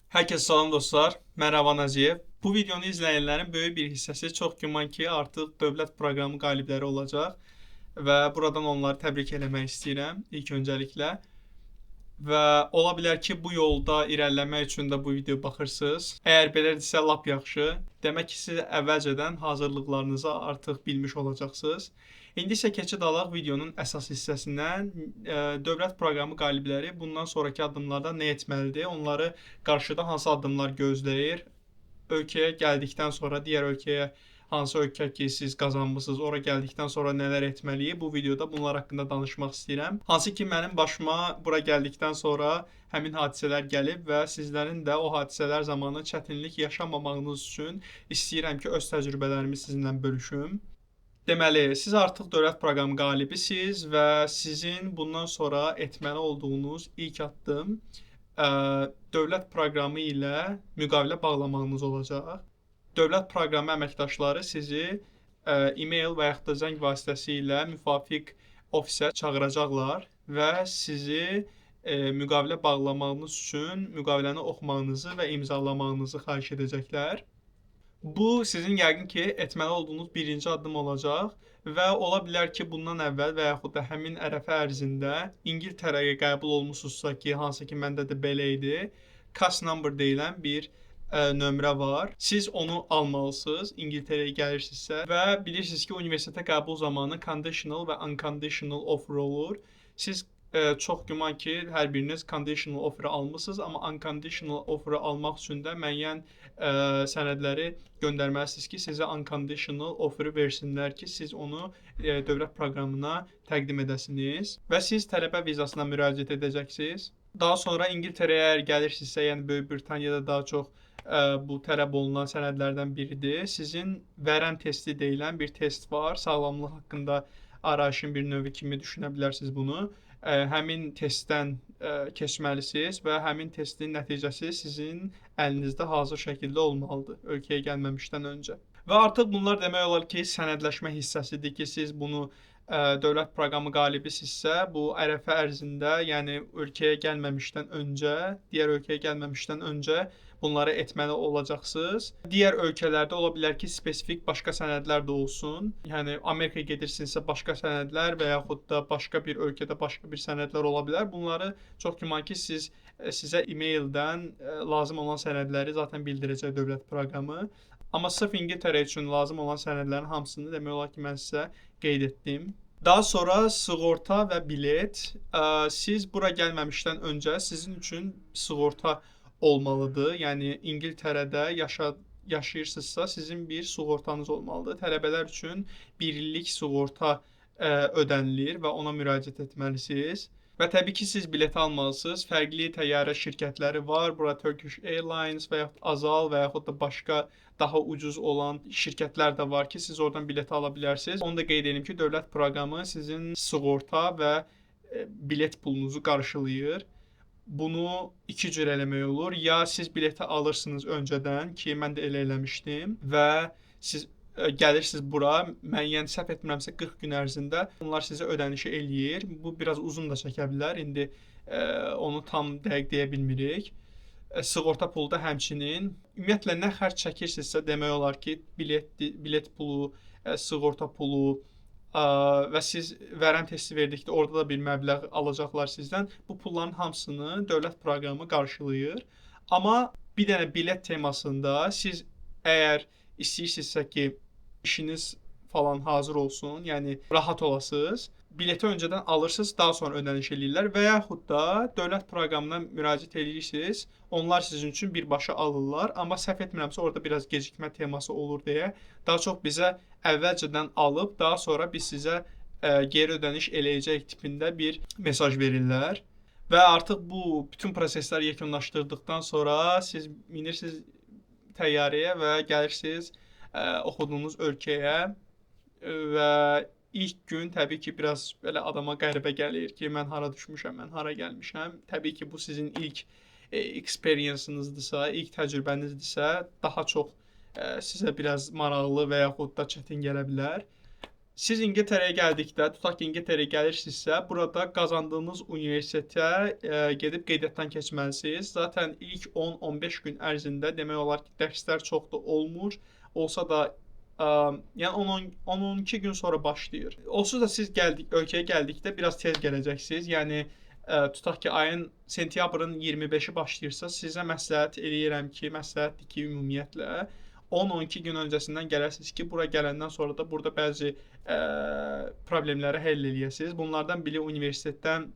Herkese salam dostlar. Merhaba Naziyev. Bu videonu izleyenlerin böyük bir hissəsi çox güman ki, artıq dövlət proqramı qalibləri olacaq və buradan onları təbrik eləmək istəyirəm ilk öncəliklə. Və ola bilər ki, bu yolda irəliləmək üçün də bu videoya baxırsınız. Əgər belədirsə, lap yaxşı. Demək ki, siz əvvəlcədən hazırlıqlarınızı artıq bilmiş olacaqsınız. İndi isə keçid alaq videonun əsas hissəsindən. Dövlət proqramı qalibləri bundan sonraki addımlarda nə etməlidir? Onları qarşıda hansı addımlar gözləyir? Ölkəyə gəldikdən sonra digər ölkəyə hansı ölkə ki siz qazanmısınız, ora gəldikdən sonra nələr etməliyik? Bu videoda bunlar haqqında danışmaq istəyirəm. Hansı ki mənim başıma bura gəldikdən sonra həmin hadisələr gəlib və sizlərin də o hadisələr zamanı çətinlik yaşamamağınız üçün istəyirəm ki, öz təcrübələrimi sizinlə bölüşüm. Deməli, siz artıq dövlət proqramı qalibisiniz və sizin bundan sonra etməli olduğunuz ilk addım dövlət proqramı ilə müqavilə bağlamağınız olacaq. Dövlət proqramı əməkdaşları sizi e-mail və yaxud da zəng vasitəsilə müvafiq ofisə çağıracaqlar və sizi müqavilə bağlamağınız üçün müqaviləni oxumağınızı və imzalamağınızı xahiş edəcəklər. Bu sizin yəqin ki, etməli olduğunuz birinci addım olacaq və ola bilər ki, bundan əvvəl və yaxud da həmin ərəfə ərzində İngiltərəyə qəbul olmusunuzsa ki, hansı ki, məndə də belə idi, CAS number deyilən bir nömrə var. Siz onu almalısınız İngiltərəyə gəlirsinizsə və bilirsiniz ki, universitetə qəbul zamanı conditional və unconditional offer olur. Siz çox güman ki, hər biriniz conditional offer almısınız, amma unconditional offer almaq üçün də müəyyən sənədləri göndərməlisiniz ki, sizə unconditional offer versinlər ki, siz onu dövlət proqramına təqdim edəsiniz və siz tələbə vizasına müraciət edəcəksiniz. Daha sonra İngiltərəyə əgər gəlirsinizsə, yəni Böyük Britaniyada daha çox bu tələb olunan sənədlərdən biridir. Sizin vərəm testi deyilən bir test var. Sağlamlıq haqqında arayışın bir növü kimi düşünə bilərsiniz bunu. Həmin testdən keçməlisiniz və həmin testin nəticəsi sizin əlinizdə hazır şəkildə olmalıdır ölkəyə gəlməmişdən öncə. Və artıq bunlar demək olar ki, sənədləşmə hissəsidir ki, siz bunu dövlət proqramı qalibisinizsə, bu ərəfə ərzində, yəni ölkəyə gəlməmişdən öncə, digər ölkəyə gəlməmişdən öncə bunları etməli olacaqsınız. Digər ölkələrdə ola bilər ki, spesifik başqa sənədlər də olsun. Yəni Amerikaya gedirsinizsə başqa sənədlər və yaxud da başqa bir ölkədə başqa bir sənədlər ola bilər. Bunları çox güman ki, sizə e-maildən lazım olan sənədləri zaten bildirəcək dövlət proqramı. Amma sırf İngiltərə üçün lazım olan sənədlərin hamısını demək olar ki, mən sizə qeyd etdim. Daha sonra sığorta və bilet. Siz bura gəlməmişdən öncə sizin üçün sığorta olmalıdır. Yəni İngiltərədə yaşayırsınızsa sizin bir sığortanız olmalıdır. Tələbələr üçün 1 illik sığorta ödənilir və ona müraciət etməlisiniz. Və təbii ki, siz bilet almalısınız. Fərqli təyyarə şirkətləri var. Bura Turkish Airlines və yaxud Azal və yaxud da başqa daha ucuz olan şirkətlər də var ki, siz oradan bilet ala bilərsiniz. Onu da qeyd edim ki, dövlət proqramı sizin sığorta və bilet pulunuzu qarşılayır. Bunu iki cür eləmək olur. Ya siz bileti alırsınız öncədən ki, mən də elə eləmişdim və siz gəlirsiniz bura, müəyyən səhv etmirəmsə 40 gün ərzində onlar sizə ödənişi eləyir. Bu biraz uzun da çəkə bilər. İndi onu tam dəqiq deyə bilmirik. Sığorta pulu da həmçinin. Ümumiyyətlə nə xərc çəkirsinizsə demək olar ki, bilet pulu, sığorta pulu və siz vərəm testi verdikdə orada da bir məbləğ alacaqlar sizdən. Bu pulların hamısını dövlət proqramı qarşılayır. Amma bir dənə bilet temasında siz əgər istəyirsinizsə ki, işiniz falan hazır olsun, yəni rahat olasınız, bileti öncədən alırsınız, daha sonra ödəniş eləyirlər və yaxud da dövlət proqramına müraciət edirsiniz, onlar sizin üçün birbaşa alırlar, amma səhv etmirəmsə orada biraz gecikmə teması olur deyə daha çox bizə əvvəlcədən alıb, daha sonra biz sizə geri ödəniş eləyəcək tipində bir mesaj verirlər. Və artıq bu bütün prosesləri yekunlaşdırdıqdan sonra siz minirsiniz təyyarəyə və gəlirsiniz oxuduğunuz ölkəyə və ilk gün təbii ki, biraz belə adama qəribə gəlir ki, mən hara düşmüşəm, mən hara gəlmişəm. Təbii ki, bu sizin ilk experience-ınızdırsa, ilk təcrübənizdirsə, daha çox sizə biraz maraqlı və yaxud da çətin gələ bilər. Siz İngiltərəyə gəldikdə, tutaq ki, İngiltərəyə gəlirsinizsə, burada qazandığınız universitetə gedib qeydiyyatdan keçməlisiniz. Zaten ilk 10-15 gün ərzində demək olar ki, dərslər çox da olmur. Olsa da yəni 10-12 gün sonra başlayır. Onsuz da siz ölkəyə gəldikdə biraz tez gələcəksiniz. Yəni tutaq ki, ayın sentyabrın 25-i başlayırsa, sizə məsləhət eləyirəm ki, məsləhətdir ki, ümumiyyətlə 10-12 gün öncəsindən gələrsiniz ki, bura gələndən sonra da burada bəzi problemləri həll eləyəsiniz. Bunlardan biri universitetdən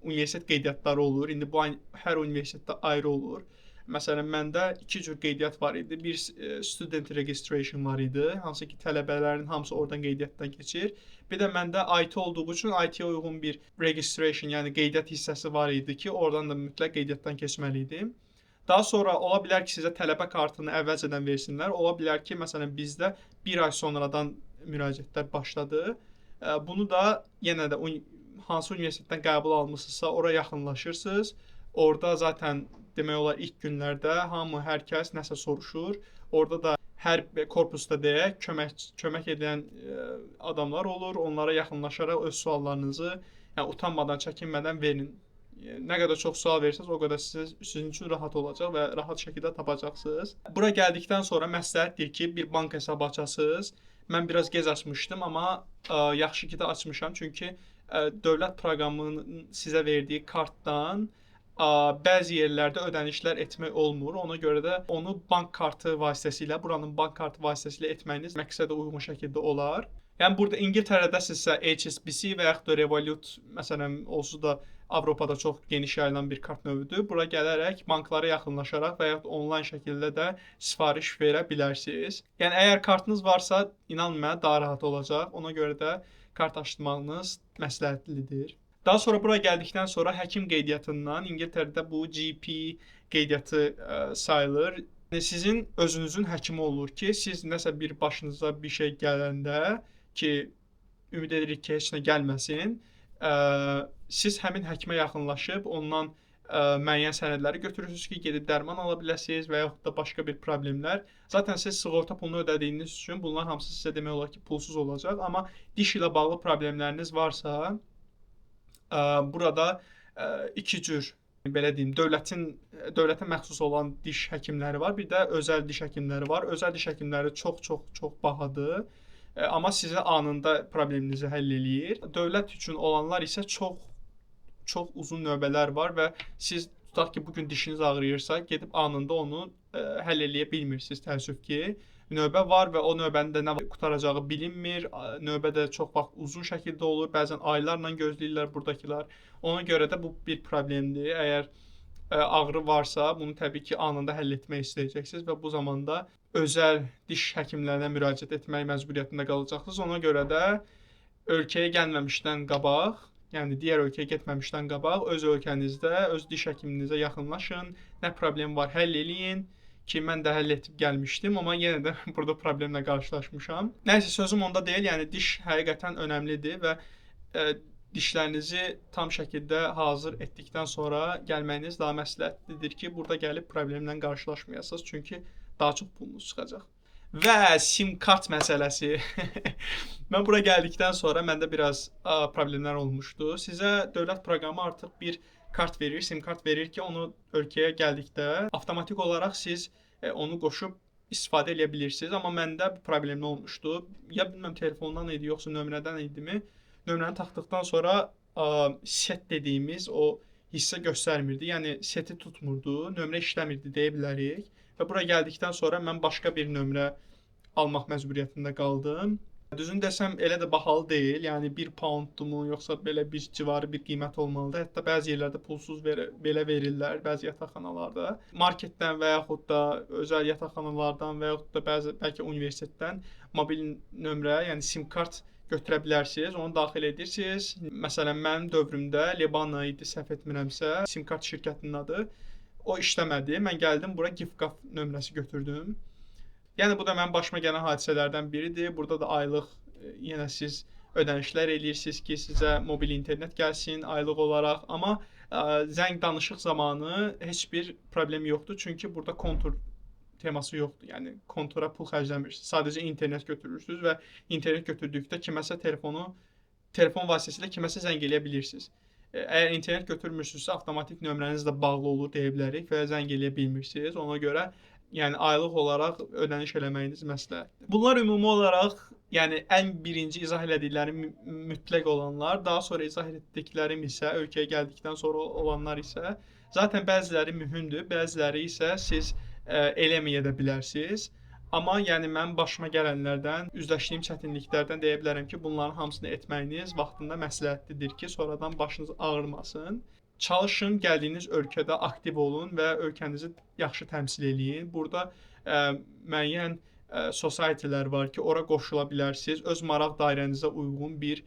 universitet qeydiyyatları olur. İndi bu hər universitetdə ayrı olur. Məsələn, məndə 2 cür qeydiyyat var idi. Bir student registration var idi, hansı ki, tələbələrin hamısı oradan qeydiyyatdan keçir. Bir də məndə IT olduğu üçün IT-yə uyğun bir registration, yəni qeydiyyat hissəsi var idi ki, oradan da mütləq qeydiyyatdan keçməli idim. Daha sonra ola bilər ki, sizə tələbə kartını əvvəlcədən versinlər. Ola bilər ki, məsələn, bizdə 1 ay sonradan müraciətlər başladı. Bunu da yenə də hansı universitetdən qəbul almısınızsa, ora yaxınlaşırsınız. Orada zaten demək olar ilk günlərdə hər kəs nəsə soruşur. Orada da hər korpusda deyək, kömək edən adamlar olur. Onlara yaxınlaşaraq öz suallarınızı, yəni utanmadan, çəkinmədən verin. Nə qədər çox sual verirsiniz, o qədər sizin üçün rahat olacaq və rahat şəkildə tapacaqsınız. Bura gəldikdən sonra məsləhətdir ki, bir bank hesabı açasınız. Mən biraz gec açmışdım, amma yaxşı ki də açmışam. Çünki dövlət proqramının sizə verdiyi kartdan bəzi yerlərdə ödənişlər etmək olmur. Ona görə də onu bank kartı vasitəsilə, buranın bank kartı vasitəsilə etməyiniz məqsədə uyğun şəkildə olar. Yəni burada İngiltərədəsinizsə HSBC və yaxud da Revolut, məsələn, onsuz da Avropada çox geniş yayılan bir kart növüdür. Bura gələrək banklara yaxınlaşaraq və yaxud onlayn şəkildə də sifariş verə bilərsiniz. Yəni əgər kartınız varsa, inanın mənə daha rahat olacaq. Ona görə də kart açdırmağınız məsləhətlidir. Daha sonra bura gəldikdən sonra həkim qeydiyyatından İngiltərədə bu GP qeydiyyatı sayılır. Yəni sizin özünüzün həkimi olur ki, siz nəsə bir başınıza bir şey gələndə ki, ümid edirik ki, heç nə gəlməsin, siz həmin həkimə yaxınlaşıb ondan müəyyən sənədləri götürürsünüz ki, gedib dərman ala biləsiniz və yaxud da başqa bir problemlər. Zaten siz sığorta pulunu ödədiyiniz üçün bunlar hamısı sizə demək olar ki, pulsuz olacaq. Amma diş ilə bağlı problemləriniz varsa, burada 2 cür, belə deyim, dövlətə məxsus olan diş həkimləri var, bir də özəl diş həkimləri var. Özəl diş həkimləri çox bahadır. Amma sizə anında probleminizi həll eləyir. Dövlət üçün olanlar isə çox uzun növbələr var və siz tutaq ki, bugün dişiniz ağrıyırsa, gedib anında onu həll eləyə bilmirsiniz, təəssüf ki. Növbə var və o növbənin də nə vaxt qutaracağı bilinmir. Növbə də çox vaxt uzun şəkildə olur. Bəzən aylarla gözləyirlər buradakılar. Ona görə də bu bir problemdir. Əgər ağrı varsa, bunu təbii ki, anında həll etmək istəyəcəksiniz və bu zamanda özəl diş həkimlərinə müraciət etmək məcburiyyətində qalacaqsınız. Ona görə də ölkəyə gəlməmişdən qabaq, yəni digər ölkəyə getməmişdən qabaq öz ölkənizdə öz diş həkiminizə yaxınlaşın. Nə problem var, həll eləyin ki, mən də həll etib gəlmişdim, amma yenə də burada problemlə qarşılaşmışam. Nəysə, sözüm onda deyil, yəni diş həqiqətən önəmlidir və dişlərinizi tam şəkildə hazır etdikdən sonra gəlməyiniz daha məsləhətlidir ki, burada gəlib problemlə qarşılaşmayasınız, çünki daha çox pulunuz çıxacaq. Və sim kart məsələsi. Mən bura gəldikdən sonra məndə biraz problemlər olmuşdu. Sizə dövlət proqramı artıq bir kart verir, sim kart verir ki, onu ölkəyə gəldikdə avtomatik olaraq siz onu qoşub istifadə edə bilirsiniz. Amma məndə bu problemli olmuşdu. Ya bilməm telefondan idi, yoxsa nömrədən idimi? Nömrəni taxdıqdan sonra set dediyimiz o hissə göstərmirdi. Yəni seti tutmurdu, nömrə işləmirdi deyə bilərik. Və bura gəldikdən sonra mən başqa bir nömrə almaq məcburiyyətində qaldım. Düzünü desəm elə də bahalı deyil. Yəni 1 pounddumu, yoxsa belə bir civarı bir qiymət olmalıdır. Hətta bəzi yerlərdə pulsuz belə verirlər, bəzi yataqxanalarda. Marketdən və yaxud da özəl yataqxanalardan və yaxud da bəlkə universitetdən mobil nömrə, yəni sim kart götürə bilərsiniz. Onu daxil edirsiniz. Məsələn, mənim dövrümdə Lebana idi, səhv etmirəmsə, sim kart şirkətinin adı. O işləmədi. Mən gəldim bura Giftcard nömrəsi götürdüm. Yəni bu da mənim başıma gələn hadisələrdən biridir. Burada da aylıq yenə siz ödənişlər eləyirsiniz ki, sizə mobil internet gəlsin aylıq olaraq. Amma zəng danışıq zamanı heç bir problem yoxdur. Çünki burada kontur teması yoxdur. Yəni kontora pul xərcləmirsiniz. Sadəcə internet götürürsüz və internet götürdükdə telefon vasitəsilə kiməsə zəng eləyə bilirsiniz. Əgər internet götürmürsünüzsə, avtomatik nömrəniz də bağlı olur deyə bilərik və zəng eləyə bilmirsiniz. Ona görə yəni aylıq olaraq ödəniş eləməyiniz məsləhətdir. Bunlar ümumi olaraq yəni ən birinci izah elədiklərim mütləq olanlar, daha sonra izah etdiklərim isə ölkəyə gəldikdən sonra olanlar isə zaten bəziləri mühümdür, bəziləri isə siz eləməyə də bilərsiniz. Amma yəni mənim başıma gələnlərdən, üzləşdiyim çətinliklərdən deyə bilərəm ki, bunların hamısını etməyiniz vaxtında məsləhətlidir ki, sonradan başınız ağrımasın. Çalışın, gəldiyiniz ölkədə aktiv olun və ölkənizi yaxşı təmsil eləyin. Burada müəyyən society'lər var ki, ora qoşula bilərsiniz. Öz maraq dairənizə uyğun bir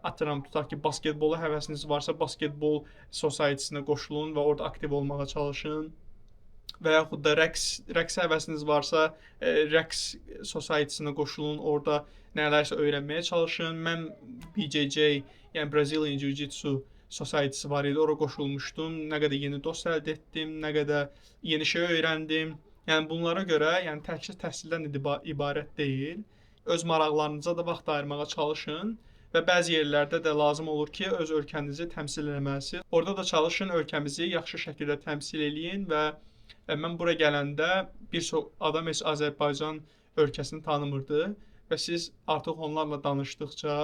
atıram, tutaq ki, basketbola həvəsiniz varsa, basketbol society'sinə qoşulun və orada aktiv olmağa çalışın. Və yaxud da rəqs həvəsiniz varsa, rəqs society'sinə qoşulun, orada nələrsə öyrənməyə çalışın. Mən BJJ, yəni Brazilian Jiu-Jitsu society'si var idi, ora qoşulmuşdum. Nə qədər yeni dost əldə etdim, nə qədər yeni şey öyrəndim. Yəni bunlara görə, yəni təkcə təhsildən ibarət deyil. Öz maraqlarınıza da vaxt ayırmağa çalışın və bəzi yerlərdə də lazım olur ki, öz ölkənizi təmsil etməlisiniz. Orada da çalışın, ölkəmizi yaxşı şəkildə təmsil eləyin və mən bura gələndə bir çox adam heç Azərbaycan ölkəsini tanımırdı və siz artıq onlarla danışdıqca,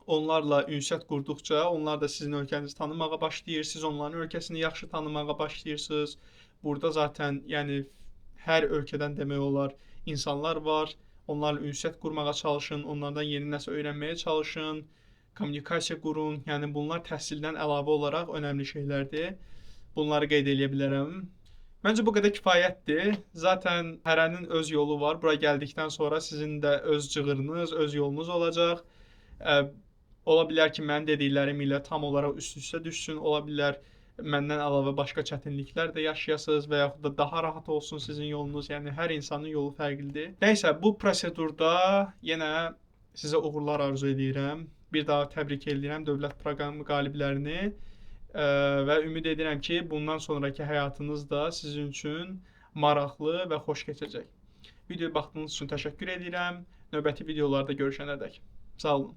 onlarla ünsiyyət qurduqca, onlar da sizin ölkənizi tanımağa başlayır, siz onların ölkəsini yaxşı tanımağa başlayırsınız. Burada zaten yəni hər ölkədən demək olar insanlar var. Onlarla ünsiyyət qurmağa çalışın, onlardan yeni nəsə öyrənməyə çalışın, kommunikasiya qurun. Yəni bunlar təhsildən əlavə olaraq önəmli şeylərdir. Bunları qeyd edə bilərəm. Məncə bu qədər kifayətdir. Zaten hərənin öz yolu var. Bura gəldikdən sonra sizin də öz cığırınız, öz yolunuz olacaq. Ola bilər ki, mənim dediklərim ilə tam olaraq üst-üstə düşsün. Ola bilər məndən əlavə başqa çətinliklər də yaşayasınız və yaxud da daha rahat olsun sizin yolunuz. Yəni hər insanın yolu fərqlidir. Nəysə, bu prosedurda yenə sizə uğurlar arzu edirəm. Bir daha təbrik edirəm dövlət proqramı qaliblərini. Və ümid edirəm ki, bundan sonraki həyatınız da sizin üçün maraqlı və xoş keçəcək. Videoya baxdığınız üçün təşəkkür edirəm. Növbəti videolarda görüşənədək. Sağ olun.